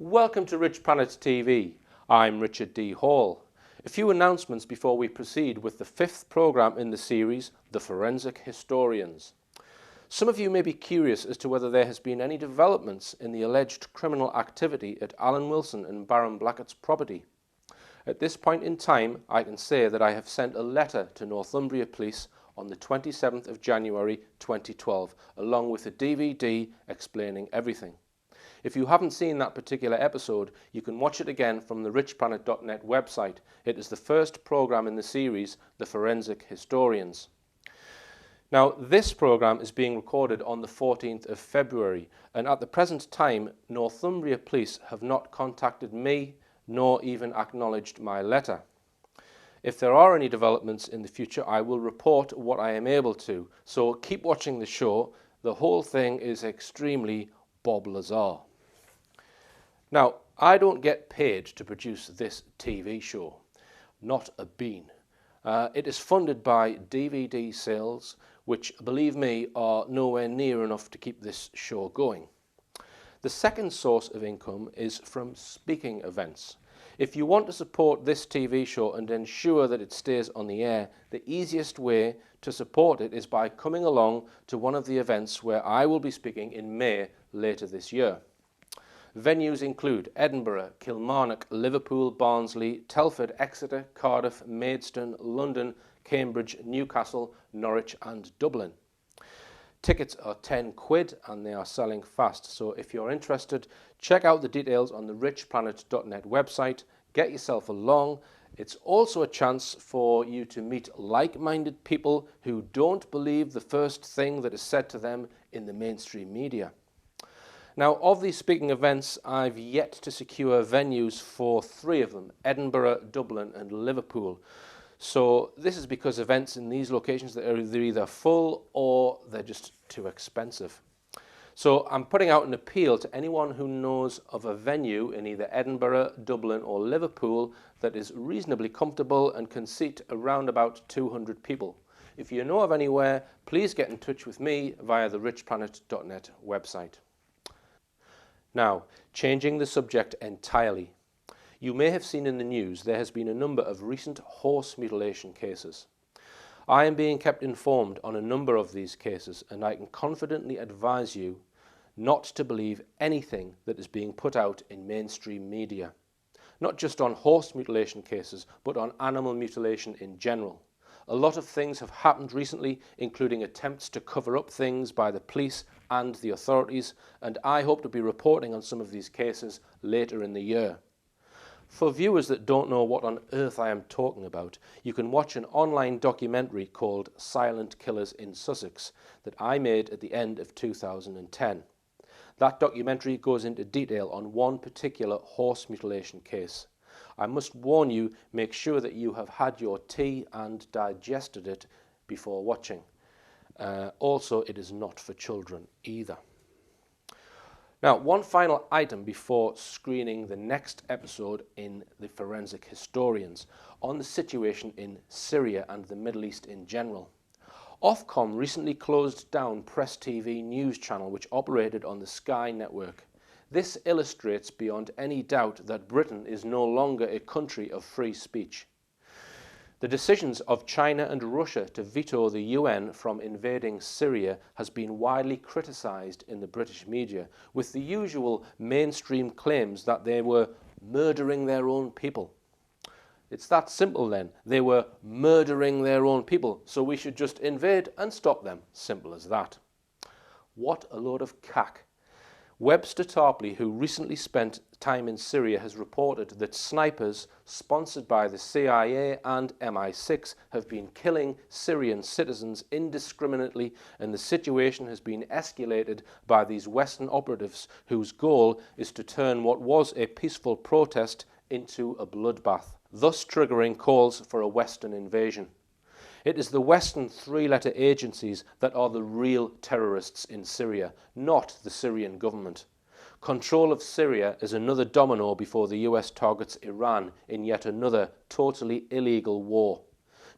Welcome to Richplanet TV. I'm Richard D. Hall. A few announcements before we proceed with the fifth programme in the series, The Forensic Historians. Some of you may be curious as to whether there has been any developments in the alleged criminal activity at Alan Wilson and Baron Blackett's property. At this point in time, I can say that I have sent a letter to Northumbria Police on the 27th of January 2012, along with a DVD explaining everything. If you haven't seen that particular episode, you can watch it again from the richplanet.net website. It is the first programme in the series, The Forensic Historians. Now, this programme is being recorded on the 14th of February, and at the present time, Northumbria Police have not contacted me, nor even acknowledged my letter. If there are any developments in the future, I will report what I am able to, so keep watching the show. The whole thing is extremely Bob Lazar. Now, I don't get paid to produce this TV show, not a bean. It is funded by DVD sales, which, believe me, are nowhere near enough to keep this show going. The second source of income is from speaking events. If you want to support this TV show and ensure that it stays on the air, the easiest way to support it is by coming along to one of the events where I will be speaking in May later this year. Venues include Edinburgh, Kilmarnock, Liverpool, Barnsley, Telford, Exeter, Cardiff, Maidstone, London, Cambridge, Newcastle, Norwich and Dublin. Tickets are £10 and they are selling fast, so if you're interested, check out the details on the richplanet.net website, get yourself along. It's also a chance for you to meet like-minded people who don't believe the first thing that is said to them in the mainstream media. Now, of these speaking events, I've yet to secure venues for 3 of them, Edinburgh, Dublin and Liverpool. So this is because events in these locations that are they're either full or they're just too expensive. So I'm putting out an appeal to anyone who knows of a venue in either Edinburgh, Dublin or Liverpool that is reasonably comfortable and can seat around about 200 people. If you know of anywhere, please get in touch with me via the richplanet.net website. Now, changing the subject entirely. You may have seen in the news there has been a number of recent horse mutilation cases. I am being kept informed on a number of these cases, and I can confidently advise you not to believe anything that is being put out in mainstream media. Not just on horse mutilation cases, but on animal mutilation in general. A lot of things have happened recently, including attempts to cover up things by the police and the authorities, and I hope to be reporting on some of these cases later in the year. For viewers that don't know what on earth I am talking about, you can watch an online documentary called Silent Killers in Sussex that I made at the end of 2010. That documentary goes into detail on one particular horse mutilation case. I must warn you, make sure that you have had your tea and digested it before watching. Also, it is not for children either. Now, one final item before screening the next episode in The Forensic Historians on the situation in Syria and the Middle East in general. Ofcom recently closed down Press TV news channel which operated on the Sky network. This illustrates beyond any doubt that Britain is no longer a country of free speech. The decisions of China and Russia to veto the UN from invading Syria has been widely criticised in the British media, with the usual mainstream claims that they were murdering their own people. It's that simple then. They were murdering their own people, so we should just invade and stop them. Simple as that. What a load of cack. Webster Tarpley, who recently spent time in Syria, has reported that snipers sponsored by the CIA and MI6 have been killing Syrian citizens indiscriminately, and the situation has been escalated by these Western operatives whose goal is to turn what was a peaceful protest into a bloodbath, thus triggering calls for a Western invasion. It is the Western three-letter agencies that are the real terrorists in Syria, not the Syrian government. Control of Syria is another domino before the US targets Iran in yet another totally illegal war.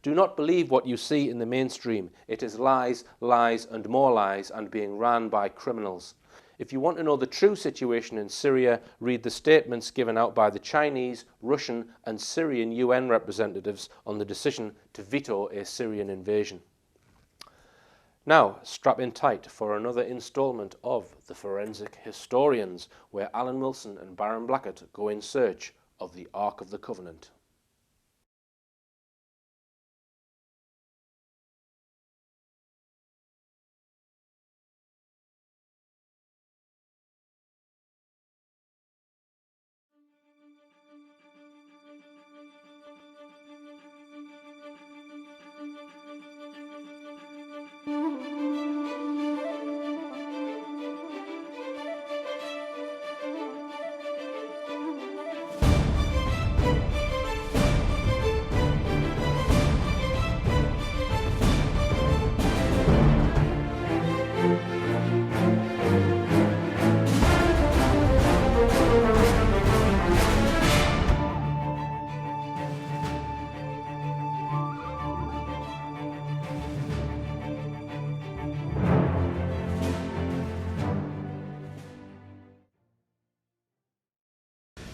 Do not believe what you see in the mainstream. It is lies, lies and more lies and being ran by criminals. If you want to know the true situation in Syria, read the statements given out by the Chinese, Russian and Syrian UN representatives on the decision to veto a Syrian invasion. Now, strap in tight for another instalment of The Forensic Historians, where Alan Wilson and Baron Blackett go in search of the Ark of the Covenant.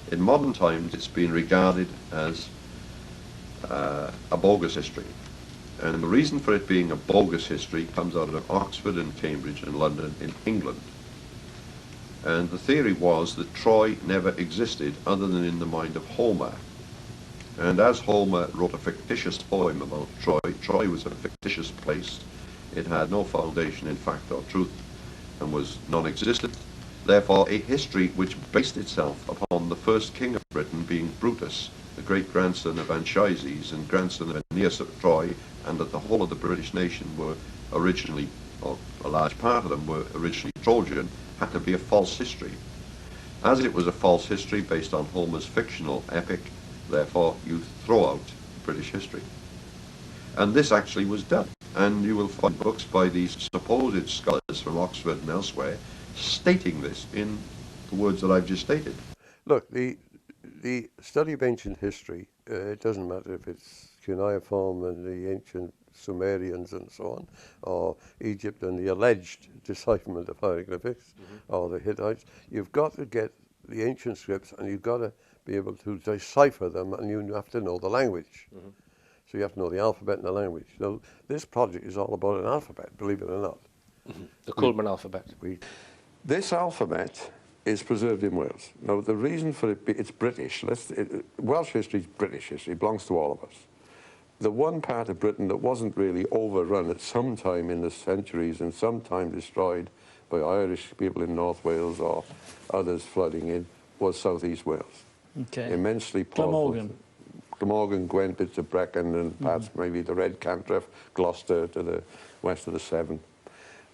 In modern times, it's been regarded as a bogus history. And the reason for it being a bogus history comes out of Oxford and Cambridge and London in England. And the theory was that Troy never existed other than in the mind of Homer. And as Homer wrote a fictitious poem about Troy, Troy was a fictitious place. It had no foundation in fact or truth and was non-existent. Therefore, a history which based itself upon the first king of Britain being Brutus, the great-grandson of Anchises and grandson of Aeneas of Troy, and that the whole of the British nation were originally, or a large part of them were originally Trojan, had to be a false history. As it was a false history based on Homer's fictional epic, therefore you throw out British history. And this actually was done. And you will find books by these supposed scholars from Oxford and elsewhere stating this in the words that I've just stated. Look, the study of ancient history, it doesn't matter if it's cuneiform and the ancient Sumerians and so on, or Egypt and the alleged decipherment of hieroglyphics, or the Hittites. You've got to get the ancient scripts and you've got to be able to decipher them, and you have to know the language. So you have to know the alphabet and the language. So this project is all about an alphabet, believe it or not. The Coelbren alphabet. This alphabet is preserved in Wales. Now, the reason for it, it's British. Welsh history is British history. It belongs to all of us. The one part of Britain that wasn't really overrun at some time in the centuries and sometime destroyed by Irish people in North Wales or others flooding in was southeast Wales. Okay. Immensely powerful. Glamorgan, Gwent, bits of Brecon, and parts maybe the Red Cantref, Gloucester to the west of the Severn.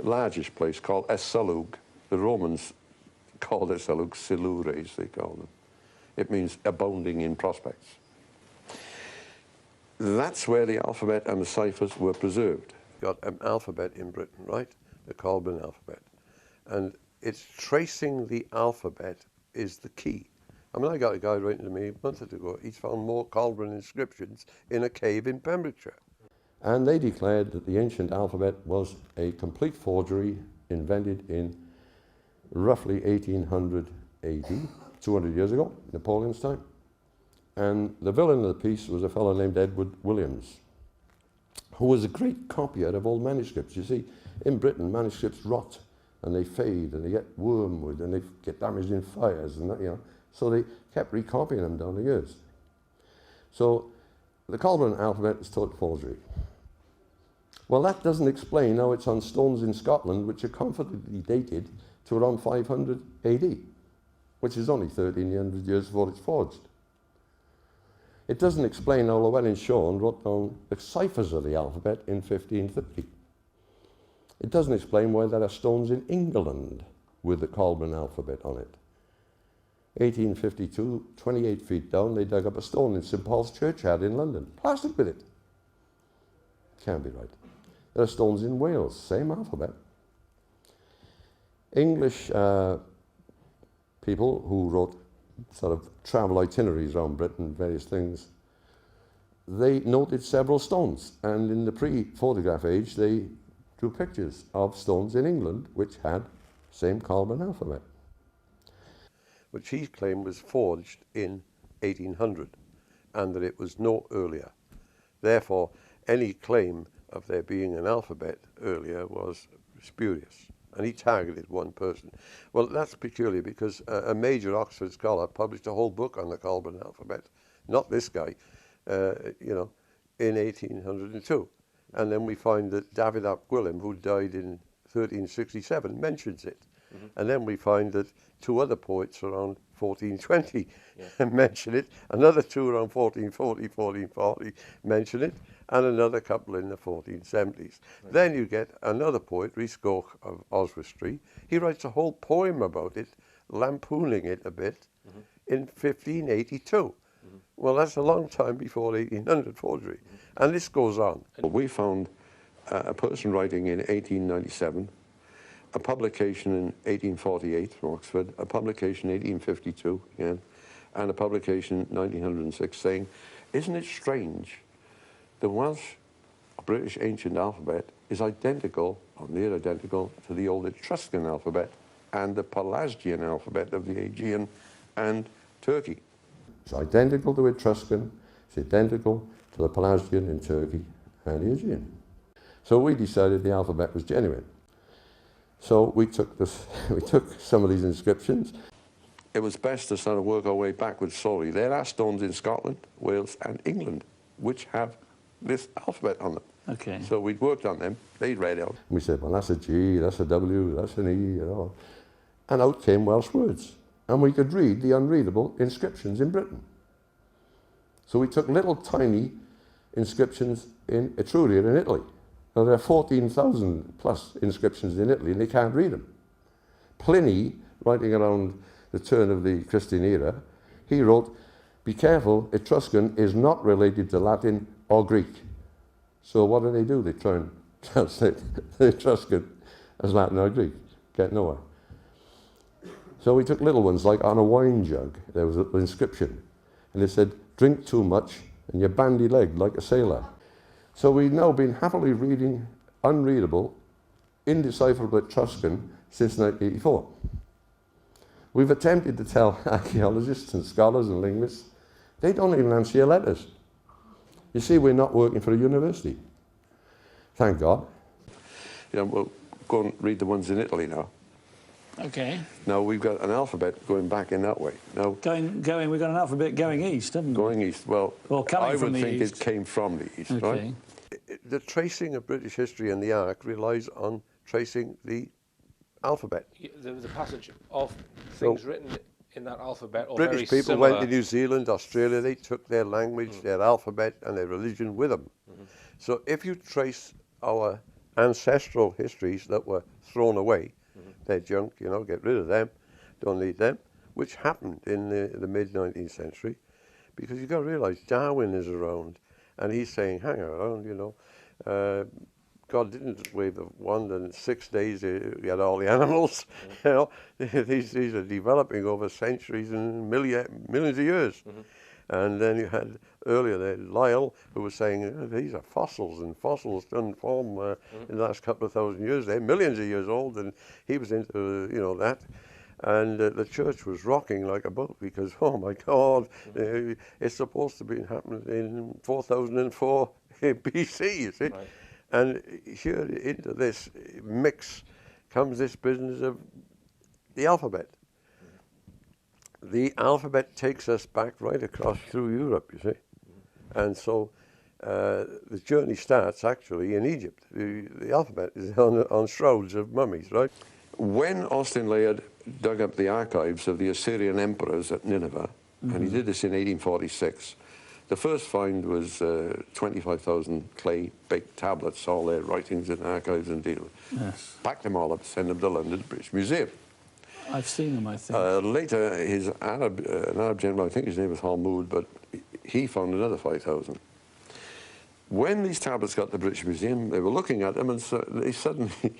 Largest place called Essulug. The Romans called Essulug Silures, they call them. It means abounding in prospects. That's where the alphabet and the ciphers were preserved. Got an alphabet in Britain, right? The Coelbren alphabet. And it's tracing the alphabet is the key. I mean, I got a guy writing to me a month ago. He's found more Coelbren inscriptions in a cave in Pembrokeshire. And they declared that the ancient alphabet was a complete forgery invented in roughly 1800 AD, 200 years ago, Napoleon's time. And the villain of the piece was a fellow named Edward Williams, who was a great copyer of old manuscripts. You see, in Britain, manuscripts rot, and they fade, and they get wormwood, and they get damaged in fires, and that, you know. So they kept recopying them down the years. So the Coelbren alphabet is total forgery. Well, that doesn't explain how it's on stones in Scotland, which are confidently dated to around 500 AD, which is only 1300 years before it's forged. It doesn't explain how Llewellyn Shawn wrote down the ciphers of the alphabet in 1530. It doesn't explain why there are stones in England with the Coelbren alphabet on it. 1852, 28 feet down, they dug up a stone in St. Paul's Churchyard in London, plastered with it. Can't be right. There are stones in Wales, same alphabet. English people who wrote sort of travel itineraries around Britain, various things, they noted several stones, and in the pre-photograph age they drew pictures of stones in England which had same Coelbren alphabet. Which he claimed was forged in 1800 and that it was no earlier. Therefore, any claim of there being an alphabet earlier was spurious. And he targeted one person. Well, that's peculiar because a major Oxford scholar published a whole book on the Coelbren alphabet, not this guy, in 1802. And then we find that David ap Gwilym, who died in 1367, mentions it. Mm-hmm. And then we find that two other poets around 1420 mention it, another two around 1440 mention it, and another couple in the 1470s. Right. Then you get another poet, Rhys Goch of Oswestry. He writes a whole poem about it, lampooning it a bit, in 1582. Mm-hmm. Well, that's a long time before 1800 forgery. Mm-hmm. And this goes on. We found a person writing in 1897, a publication in 1848 from Oxford, a publication in 1852 again, and a publication in 1906 saying, isn't it strange the Welsh British ancient alphabet is identical, or near identical, to the old Etruscan alphabet and the Pelasgian alphabet of the Aegean and Turkey. It's identical to Etruscan, it's identical to the Pelasgian in Turkey and the Aegean. So we decided the alphabet was genuine. So we took some of these inscriptions. It was best to sort of work our way backwards slowly. There are stones in Scotland, Wales and England which have this alphabet on them. Okay. So we'd worked on them, they read out. We said, well, that's a G, that's a W, that's an E, And out came Welsh words. And we could read the unreadable inscriptions in Britain. So we took little tiny inscriptions in Etruria in Italy. Now there are 14,000 plus inscriptions in Italy and they can't read them. Pliny, writing around the turn of the Christian era, he wrote, be careful, Etruscan is not related to Latin or Greek. So what do? They try and translate the Etruscan as Latin or Greek. Get nowhere. So we took little ones, like on a wine jug, there was an inscription. And it said, drink too much and you're bandy-legged like a sailor. So we've now been happily reading unreadable, indecipherable Etruscan since 1984. We've attempted to tell archaeologists and scholars and linguists, they don't even answer your letters. You see, we're not working for a university. Thank God. We'll go and read the ones in Italy now. Okay. Now we've got an alphabet going back in that way. Now we've got an alphabet going east, haven't we? Going east. Well, coming from the east. I would think it came from the east, right? The tracing of British history in the Ark relies on tracing the alphabet. There was a passage of things written in that alphabet. Or British very people similar. went to New Zealand, Australia, they took their language, their alphabet and their religion with them. Mm-hmm. So if you trace our ancestral histories that were thrown away, they're junk, get rid of them, don't need them, which happened in the mid-19th century, because you've got to realise Darwin is around, and he's saying, hang around, God didn't wave the wand, and in 6 days he had all the animals. These are developing over centuries and millions of years. Mm-hmm. And then you had earlier there Lyell, who was saying these are fossils, and fossils don't form in the last couple of thousand years. They're millions of years old, and he was into that. And the church was rocking like a boat because, oh my God, it's supposed to be happening in 4004 BC, you see. Right. And here into this mix comes this business of the alphabet. The alphabet takes us back right across through Europe, you see. And so the journey starts actually in Egypt. The alphabet is on shrouds of mummies, right? When Austin Layard dug up the archives of the Assyrian emperors at Nineveh, and he did this in 1846, the first find was 25,000 clay-baked tablets, all their writings and archives and deal. Yes. Packed them all up, sent them to London British Museum. I've seen them, I think. Later, an Arab general, I think his name was Mahmoud, but he found another 5,000. When these tablets got to the British Museum, they were looking at them and they suddenly,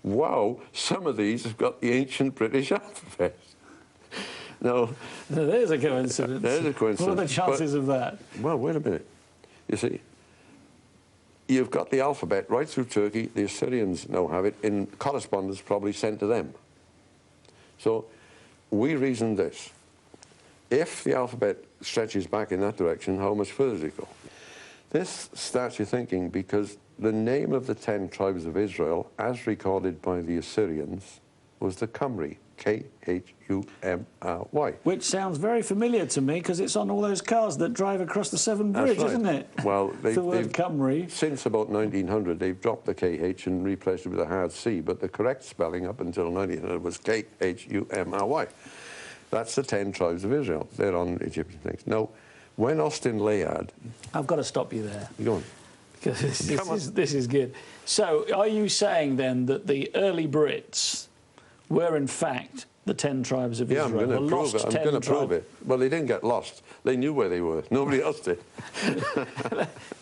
wow, some of these have got the ancient British alphabet. Now, there's a coincidence. There's a coincidence. What are the chances of that? Well, wait a minute. You see, you've got the alphabet right through Turkey. The Assyrians now have it in correspondence probably sent to them. So we reasoned this. If the alphabet stretches back in that direction, how much further does it go? This starts you thinking, because the name of the 10 tribes of Israel, as recorded by the Assyrians, was the Khumry, Khumry. Which sounds very familiar to me, because it's on all those cars that drive across the Severn Bridge, That's right. isn't it? Well, The word Cymric. since about 1900, they've dropped the KH and replaced it with a hard C, but the correct spelling up until 1900 was Khumry. That's the 10 tribes of Israel. They're on Egyptian things. Now, when Austin Layard... I've got to stop you there. Go on. Because this is good. So, are you saying then that the early Brits were in fact the 10 tribes of Yeah, Israel? I'm going to prove it. I'm going to prove it. Well, they didn't get lost. They knew where they were. Nobody else did.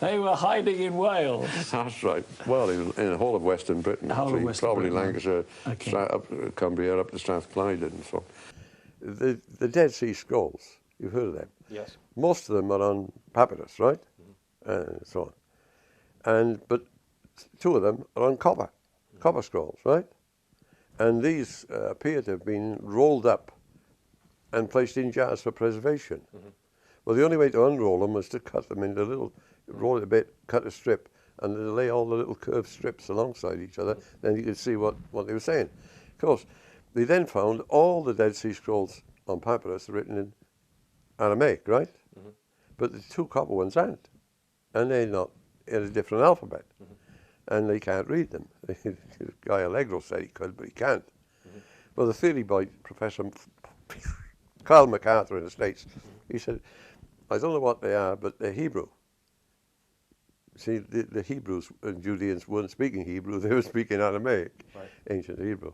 They were hiding in Wales. That's right. Well, in the whole of Western Britain, Whole of actually. Western Probably Britain. Lancashire, Okay. up Cumbria, up to Strathclyde and so on. The Dead Sea Scrolls, you've heard of them. Yes. Most of them are on papyrus, right? And so on. But 2 of them are on copper scrolls, right? And these appear to have been rolled up and placed in jars for preservation. Well, the only way to unroll them was to cut them into little, roll it a bit, cut a strip, and then lay all the little curved strips alongside each other. Then you could see what they were saying. Of course, they then found all the Dead Sea Scrolls on papyrus written in Aramaic, right? But the 2 copper ones aren't. And they're not in a different alphabet. And they can't read them. Guy Allegro said he could, but he can't. Well, the theory by Professor Carl MacArthur in the States, he said, I don't know what they are, but they're Hebrew. See, the Hebrews and Judeans weren't speaking Hebrew, they were speaking Aramaic, ancient Hebrew.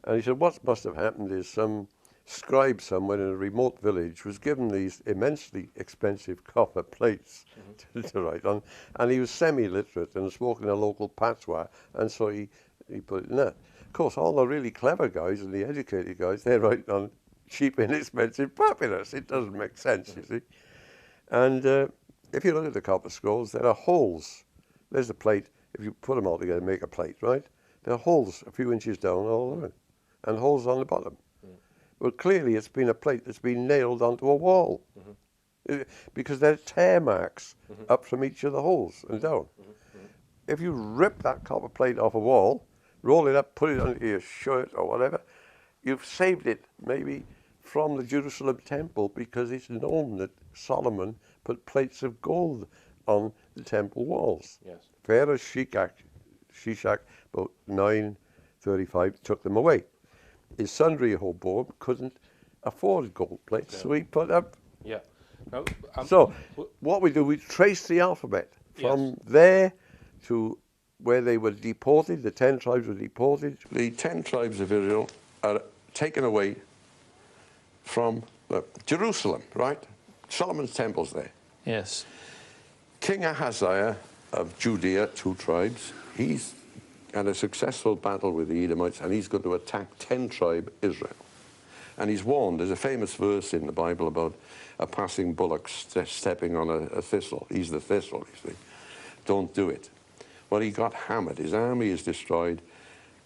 And he said, what must have happened is some scribe somewhere in a remote village was given these immensely expensive copper plates to write on, and he was semi-literate and spoke in a local patois, and so he put it in that. Of course, all the really clever guys and the educated guys, they write on cheap, inexpensive papyrus. It doesn't make sense, you see. And if you look at the copper scrolls, there are holes. There's a plate. If you put them all together, make a plate, right? There are holes a few inches down all around, and holes on the bottom. Well, clearly it's been a plate that's been nailed onto a wall, because there are tear marks up from each of the holes and down. If you rip that copper plate off a wall, roll it up, put it under your shirt or whatever, you've saved it maybe from the Jerusalem temple, because it's known that Solomon put plates of gold on the temple walls. Yes. Pharaoh Shishak, about 935, took them away. His son Rehoboam couldn't afford gold plates, so he put up. Yeah. No, So what we do, we trace the alphabet from there to where they were deported. The 10 tribes were deported. The 10 tribes of Israel are taken away from Jerusalem, right? Solomon's temple's there. Yes. King Ahaziah of Judea, 2 tribes, he's had a successful battle with the Edomites, and he's going to attack 10 tribe Israel. And he's warned, there's a famous verse in the Bible about a passing bullock stepping on a thistle. He's the thistle, you see. Don't do it. Well, he got hammered. His army is destroyed.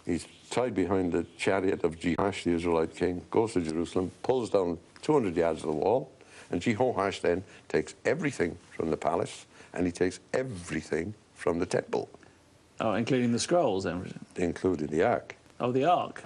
He's tied behind the chariot of Jehoash, the Israelite king, goes to Jerusalem, pulls down 200 yards of the wall, and Jehoash then takes everything from the palace, and he takes everything from the temple. Oh, including the scrolls, everything. Including the Ark. Oh, the Ark.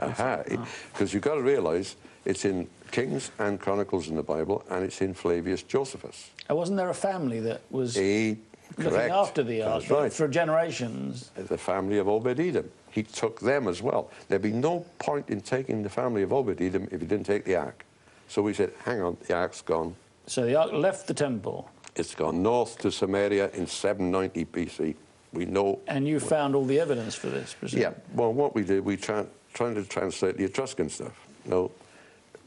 Because you've got to realise it's in Kings and Chronicles in the Bible, and it's in Flavius Josephus. Wasn't there a family that was looking Correct. after the Ark That's right. for generations? The family of Obed-Edom. He took them as well. There'd be no point in taking the family of Obed-Edom if he didn't take the Ark. So we said, hang on, the Ark's gone. So the Ark left the temple. It's gone north to Samaria in 790 BC. We know. And you found all the evidence for this, presumably? Yeah. Well, what we did, we tried to translate the Etruscan stuff. No,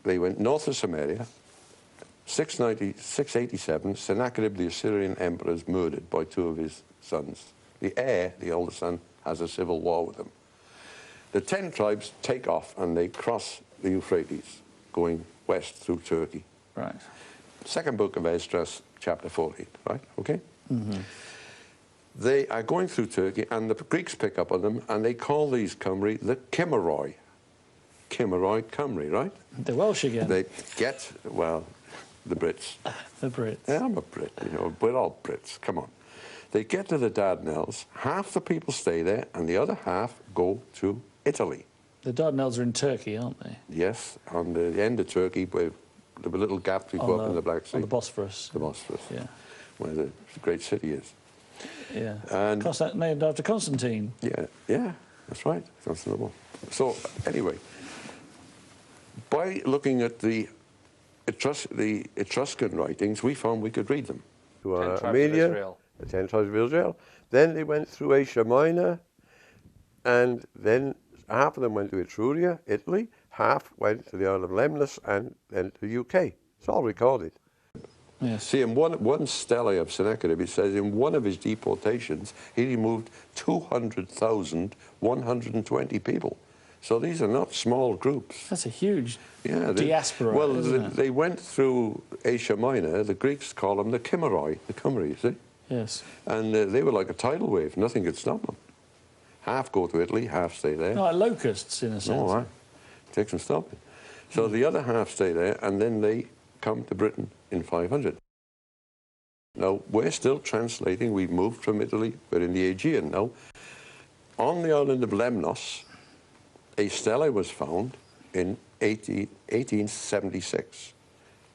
they went north of Samaria. 687, Sennacherib, the Assyrian emperor, is murdered by 2 of his sons. The heir, the older son, has a civil war with them. The 10 tribes take off and they cross the Euphrates, going west through Turkey. Right. Second book of Esdras, chapter 14, right? Okay? They are going through Turkey, and the Greeks pick up on them, and they call these Khumry the Khumry. Cymric, Khumry, right? The Welsh again. They get, well, the Brits. The Brits. Yeah, I'm a Brit, you know, we're all Brits, come on. They get to the Dardanelles, half the people stay there, and the other half go to Italy. The Dardanelles are in Turkey, aren't they? Yes, on the end of Turkey, where the little gap we go up in the Black Sea. On the Bosphorus. The Bosphorus, yeah. Where the great city is. Yeah. And named after Constantine. Yeah, yeah, that's right, Constantinople. So, anyway, by looking at the Etruscan writings, we found we could read them. To 10 tribes of Armenia, Israel. the 10 tribes of Israel. Then they went through Asia Minor, and then half of them went to Etruria, Italy, half went to the Isle of Lemnos, and then to the UK. It's all recorded. Yes. See, in one stele of Sennacherib, it says in one of his deportations, he removed 200,120 people. So these are not small groups. That's a huge diaspora. Well, they went through Asia Minor. The Greeks call them the Khumry, you see? Yes. And they were like a tidal wave. Nothing could stop them. Half go to Italy, half stay there. No, like locusts, in a sense. Oh, right. Takes some stopping. So the other half stay there, and then they come to Britain in 500. Now, we're still translating. We've moved from Italy. We're in the Aegean now. On the island of Lemnos, a stele was found in 1876,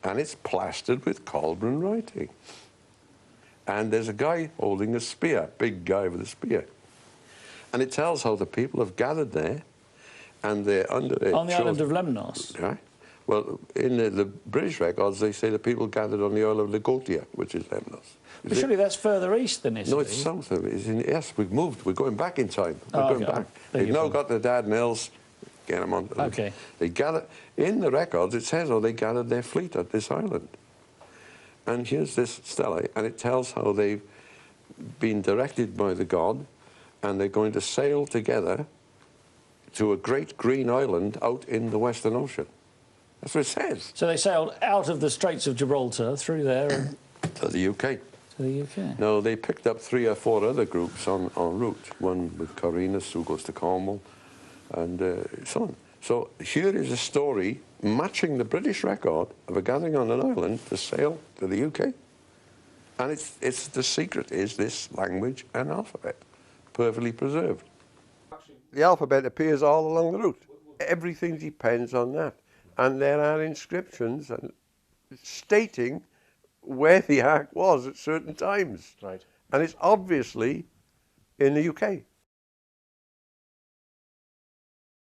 and it's plastered with Coelbren writing. And there's a guy holding a spear, big guy with a spear. And it tells how the people have gathered there, and they're under their on the island of Lemnos? Right. Well, in the British records, they say the people gathered on the Isle of Liguria, which is Lemnos. But surely that's further east than Italy. No, it's south of it. Yes, we've moved. We're going back in time. We're going back. They've now got the Dardanelles. Get them on. Okay. They gathered in the records. It says how they gathered their fleet at this island. And here's this stele, and it tells how they've been directed by the god, and they're going to sail together to a great green island out in the Western Ocean. That's what it says. So they sailed out of the Straits of Gibraltar, through there, and To the UK. to the UK. No, they picked up 3 or 4 other groups en route. One with Corinus, who goes to Cornwall, and so on. So here is a story matching the British record of a gathering on an island to sail to the UK. And it's the secret is this language and alphabet, perfectly preserved. The alphabet appears all along the route. Everything depends on that. And there are inscriptions stating where the Ark was at certain times. Right. And it's obviously in the UK.